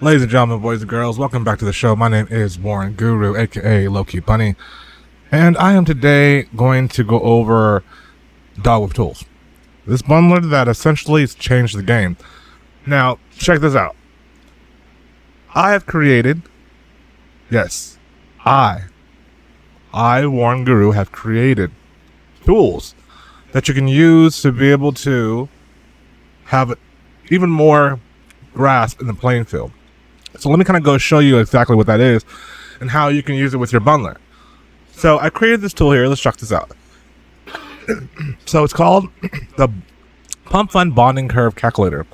Ladies and gentlemen, boys and girls, welcome back to the show. My name is Warren Guru, aka Low-Key Bunny, and I am today going to go over DogWifTools. This bundler that essentially has changed the game. Now, check this out. I have created, yes, I, Warren Guru, have created tools that you can use to be able to have even more grasp in the playing field. So let me kind of go show you exactly what that is and how you can use it with your bundler. So I created this tool here. Let's check this out. So it's called the Pump.fun bonding curve calculator.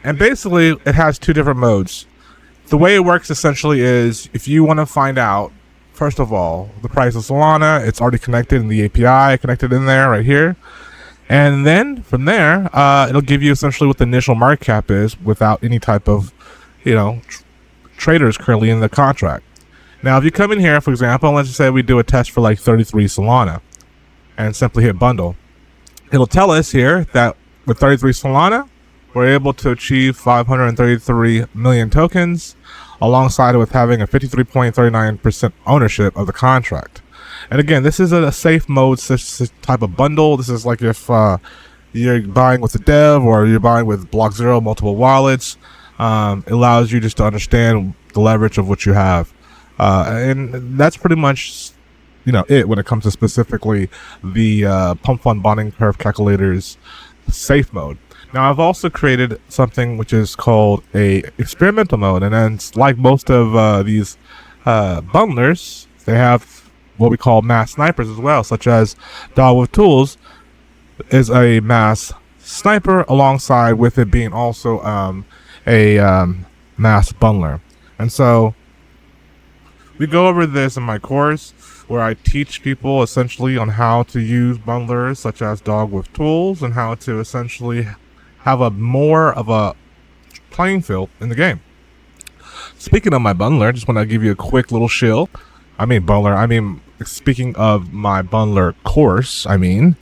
And basically it has two different modes. The way it works essentially is if you want to find out, first of all, the price of Solana, it's already connected in the API, connected in there right here. And then from there, it'll give you essentially what the initial market cap is without any type of, traders currently in the contract. Now, if you come in here, for example, let's just say we do a test for like 33 Solana and simply hit bundle. It'll tell us here that with 33 Solana, we're able to achieve 533 million tokens alongside with having a 53.39% ownership of the contract. And again, this is a safe mode type of bundle. This is like if you're buying with a dev or you're buying with Block Zero, multiple wallets. It allows you just to understand the leverage of what you have. And that's pretty much, it when it comes to specifically the Pump.fun bonding curve calculator's safe mode. Now, I've also created something which is called a experimental mode. And then like most of these bundlers, they have what we call mass snipers as well, such as DogWifTools is a mass sniper alongside with it being also a mass bundler. And so we go over this in my course where I teach people essentially on how to use bundlers such as DogWifTools and how to essentially have a more of a playing field in the game. Speaking of my bundler, I just want to give you a quick little shill. Speaking of my bundler course, currently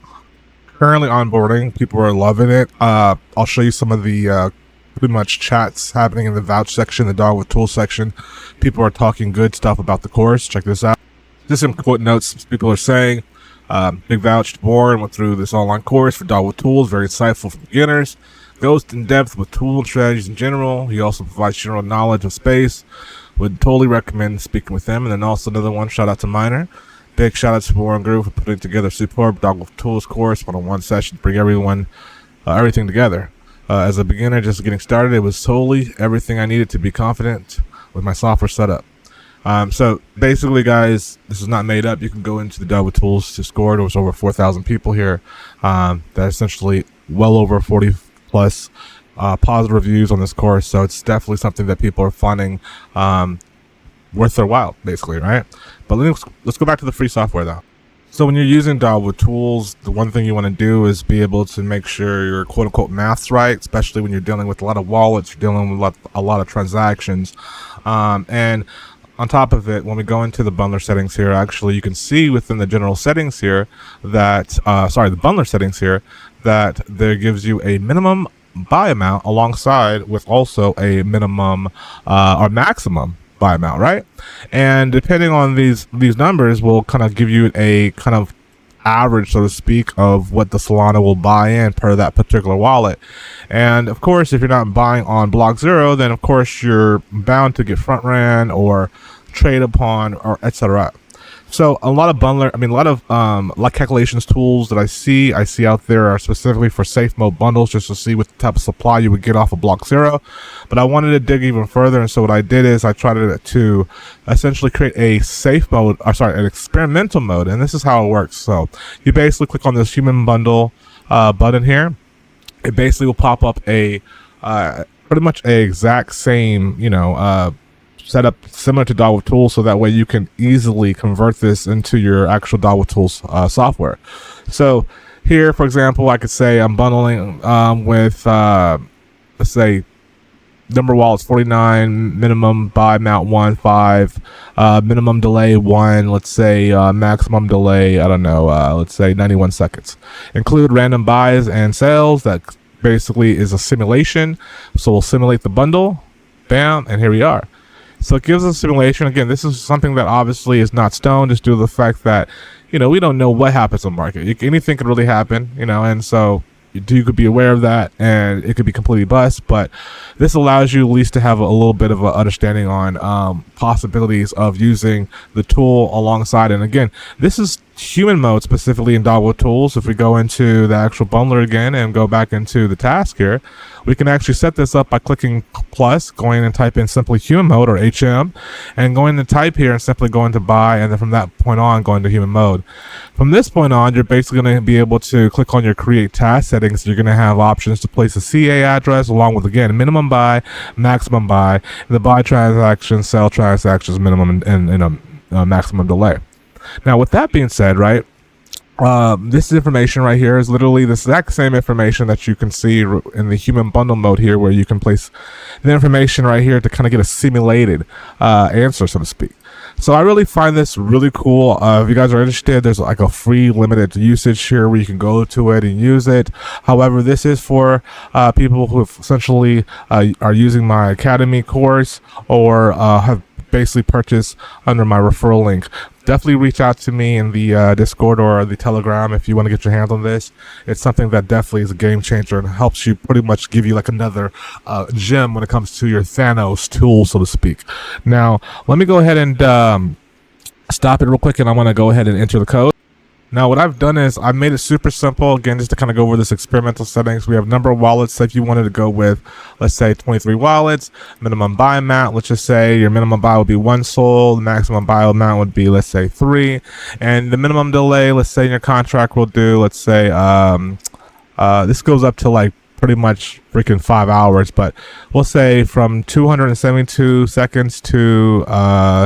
onboarding, people are loving it. I'll show you some of the pretty much chats happening in the vouch section, the DogWifTools section. People are talking good stuff about the course. Check this out. Just some quote notes people are saying. Big vouch born went through this online course for DogWifTools, very insightful for beginners. Goes in depth with tool and strategies in general. He also provides general knowledge of space. Would totally recommend speaking with him. And then also another one, shout out to Miner. Big shout out to Warren Group for putting together a superb DogWifTools course, one-on-one session to bring everything together. As a beginner just getting started, it was totally everything I needed to be confident with my software setup. So basically, guys, this is not made up. You can go into the DogWifTools Discord. There was over 4,000 people here. That essentially well over 40 plus positive reviews on this course. So it's definitely something that people are finding worth their while, basically, right? But let's go back to the free software though. So when you're using DogWifTools, the one thing you want to do is be able to make sure your quote-unquote math's right, especially when you're dealing with a lot of wallets, you're dealing with a lot of transactions. And on top of it, when we go into the bundler settings here, actually you can see within the general settings here that, the bundler settings here, that there gives you a minimum buy amount alongside with also a minimum or maximum buy amount, right? And depending on these numbers will kind of give you a kind of average, so to speak, of what the Solana will buy in per that particular wallet. And of course, if you're not buying on Block Zero, then of course you're bound to get front ran or trade upon or etc. So a lot of like calculations tools that I see out there are specifically for safe mode bundles, just to see what type of supply you would get off of Block Zero. But I wanted to dig even further, and so what I did is I tried to essentially create a safe mode, an experimental mode, and this is how it works. So you basically click on this human bundle button here. It basically will pop up a pretty much a exact same setup similar to DogWifTools, so that way you can easily convert this into your actual DogWifTools software. So here, for example, I could say I'm bundling with let's say number wallets 49, minimum buy amount 1.5, minimum delay 1, let's say maximum delay, I don't know, let's say 91 seconds. Include random buys and sales. That basically is a simulation, so we'll simulate the bundle. bam, and here we are. So it gives us a simulation. Again, this is something that obviously is not stone, just due to the fact that, you know, we don't know what happens on the market. Anything could really happen, you know, and so you could be aware of that, and it could be completely bust. But this allows you at least to have a little bit of an understanding on possibilities of using the tool alongside. And again, this is human mode specifically in DogWifTools. If we go into the actual bundler again and go back into the task here, we can actually set this up by clicking plus, going and type in simply human mode or HM, and going to type here and simply going to buy, and then from that point on going to human mode. From this point on, you're basically going to be able to click on your create task settings. You're going to have options to place a CA address along with, again, minimum buy, maximum buy, and the buy transaction, sell transactions, minimum and maximum delay. Now, with that being said, right, this information right here is literally the exact same information that you can see in the human bundle mode here, where you can place the information right here to kind of get a simulated answer, so to speak. So I really find this really cool. If you guys are interested, there's like a free limited usage here where you can go to it and use it. However, this is for people who essentially are using my Academy course or have basically purchased under my referral link. Definitely reach out to me in the Discord or the Telegram if you want to get your hands on this. It's something that definitely is a game changer and helps you pretty much give you like another gem when it comes to your Thanos tool, so to speak. Now, let me go ahead and stop it real quick, and I want to go ahead and enter the code. Now, what I've done is I've made it super simple, again, just to kind of go over this experimental settings. We have number of wallets. So if you wanted to go with, let's say, 23 wallets, minimum buy amount, let's just say your minimum buy would be 1 SOL, the maximum buy amount would be, let's say, 3, and the minimum delay, let's say your contract will do, let's say, this goes up to like pretty much freaking 5 hours, but we'll say from 272 seconds to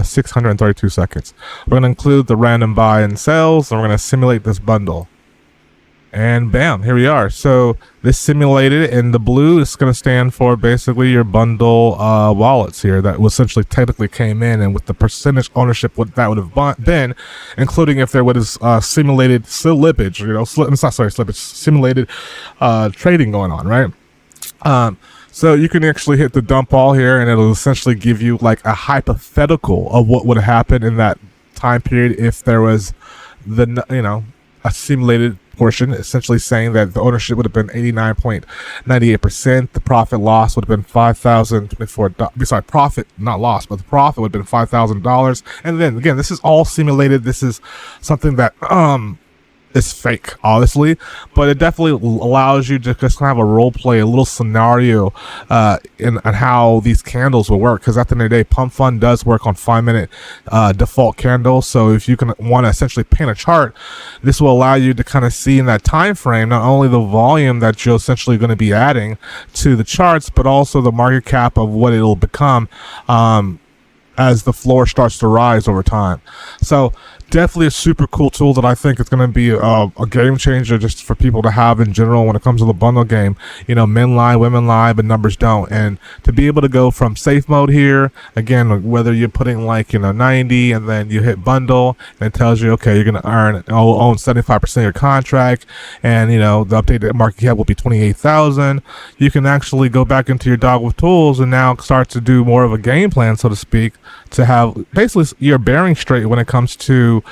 632 seconds. We're going to include the random buy and sales, and we're going to simulate this bundle. And bam, here we are. So this simulated in the blue is going to stand for basically your bundle wallets here that essentially technically came in, and with the percentage ownership, what that would have been, including if there was simulated slippage, you know, simulated trading going on, right? So you can actually hit the dump all here, and it'll essentially give you like a hypothetical of what would happen in that time period if there was the, you know, a simulated portion, essentially saying that the ownership would have been 89.98%. The profit loss would have been $5,024. Sorry, profit, not loss, but the profit would have been $5,000. And then again, this is all simulated. This is something that is fake, honestly, but it definitely allows you to just kind of have a role play, a little scenario in how these candles will work. Because at the end of the day, Pump.fun does work on 5-minute default candles. So if you can want to essentially paint a chart, this will allow you to kind of see in that time frame not only the volume that you're essentially going to be adding to the charts, but also the market cap of what it'll become as the floor starts to rise over time. So definitely a super cool tool that I think is going to be a game changer just for people to have in general when it comes to the bundle game. You know, men lie, women lie, but numbers don't. And to be able to go from safe mode here, again, whether you're putting like, you know, 90 and then you hit bundle, and it tells you, okay, you're going to own 75% of your contract, and, you know, the updated market cap will be 28,000. You can actually go back into your DogWifTools and now start to do more of a game plan, so to speak, to have basically your bearing straight when it comes to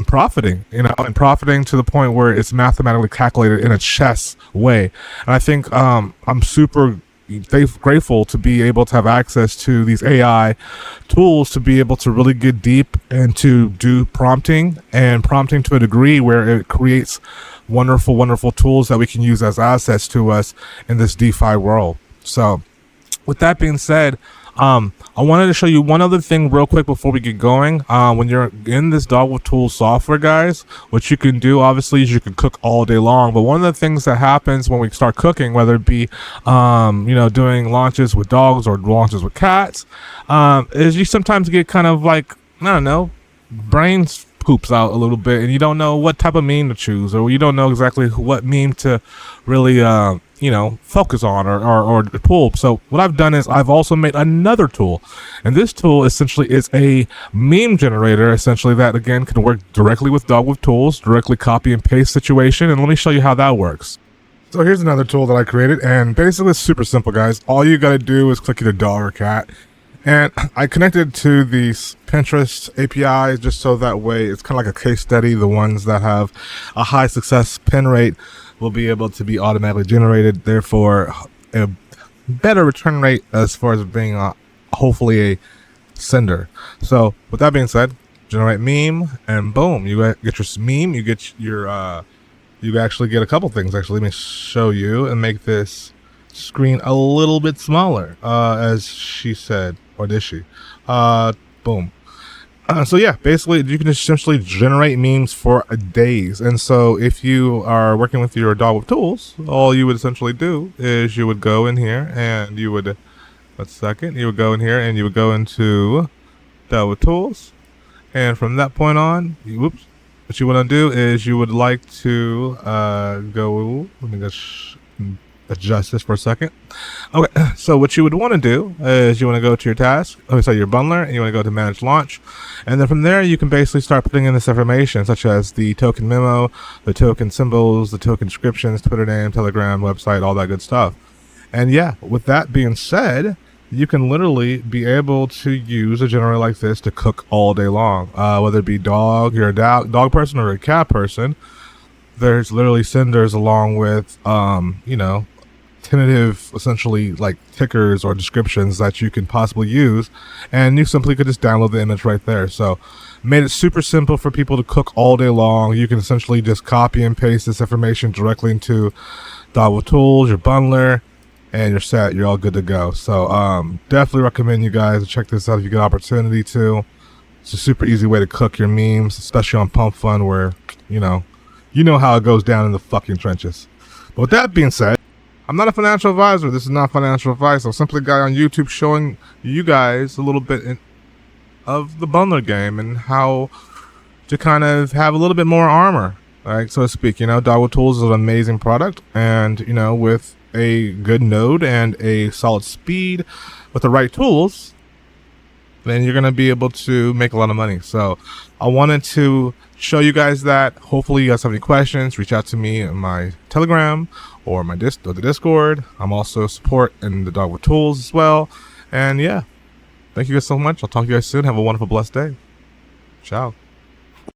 profiting, you know, and profiting to the point where it's mathematically calculated in a chess way. And I think I'm super grateful to be able to have access to these AI tools to be able to really get deep and to do prompting to a degree where it creates wonderful tools that we can use as assets to us in this DeFi world. So with that being said, I wanted to show you one other thing real quick before we get going. When you're in this DogWifTools software, guys, what you can do obviously is you can cook all day long, but one of the things that happens when we start cooking, whether it be you know, doing launches with dogs or launches with cats, is you sometimes get kind of like, I don't know, brains poops out a little bit, and you don't know what type of meme to choose, or you don't know exactly what meme to really you know, focus on or pull. So what I've done is I've also made another tool, and this tool essentially is a meme generator, essentially, that again can work directly with DogWifTools, directly copy and paste situation. And let me show you how that works. So here's another tool that I created, and basically it's super simple, guys. All you gotta do is click either dog or cat, and I connected to the Pinterest API just so that way it's kind of like a case study. The ones that have a high success pin rate will be able to be automatically generated, therefore a better return rate as far as being hopefully a sender. So with that being said, generate meme, and boom, you get your meme. You get your you actually get a couple things. Actually, let me show you and make this screen a little bit smaller, as she said, or did she? Boom. So yeah, basically you can essentially generate memes for days. And so if you are working with your DogWifTools, all you would essentially do is you would go in here and you would, you would go in here and you would go into DogWifTools, and from that point on, what you want to do is you would like to go, let me just adjust this for a second. Okay, so what you would want to do is you want to go to your task, your bundler, and you want to go to manage launch, and then from there you can basically start putting in this information such as the token memo, the token symbols, the token descriptions, Twitter name, Telegram, website, all that good stuff. And yeah, with that being said, you can literally be able to use a generator like this to cook all day long. Whether it be you're a dog person or a cat person, there's literally senders along with, tentative, essentially like tickers or descriptions that you can possibly use, and you simply could just download the image right there. So made it super simple for people to cook all day long. You can essentially just copy and paste this information directly into DogWifTools, your bundler, and you're set. You're all good to go. So definitely recommend you guys check this out if you get an opportunity to. It's a super easy way to cook your memes, especially on Pump.fun, where you know how it goes down in the fucking trenches. But with that being said, I'm not a financial advisor. This is not financial advice. I'm simply a guy on YouTube showing you guys a little bit of the bundler game and how to kind of have a little bit more armor, right, so to speak. DogWifTools is an amazing product, and with a good node and a solid speed with the right tools, then you're going to be able to make a lot of money. So I wanted to show you guys that. Hopefully you guys have any questions, reach out to me on my Telegram or my the Discord. I'm also support in the DogWifTools as well. And yeah, thank you guys so much. I'll talk to you guys soon. Have a wonderful, blessed day. Ciao.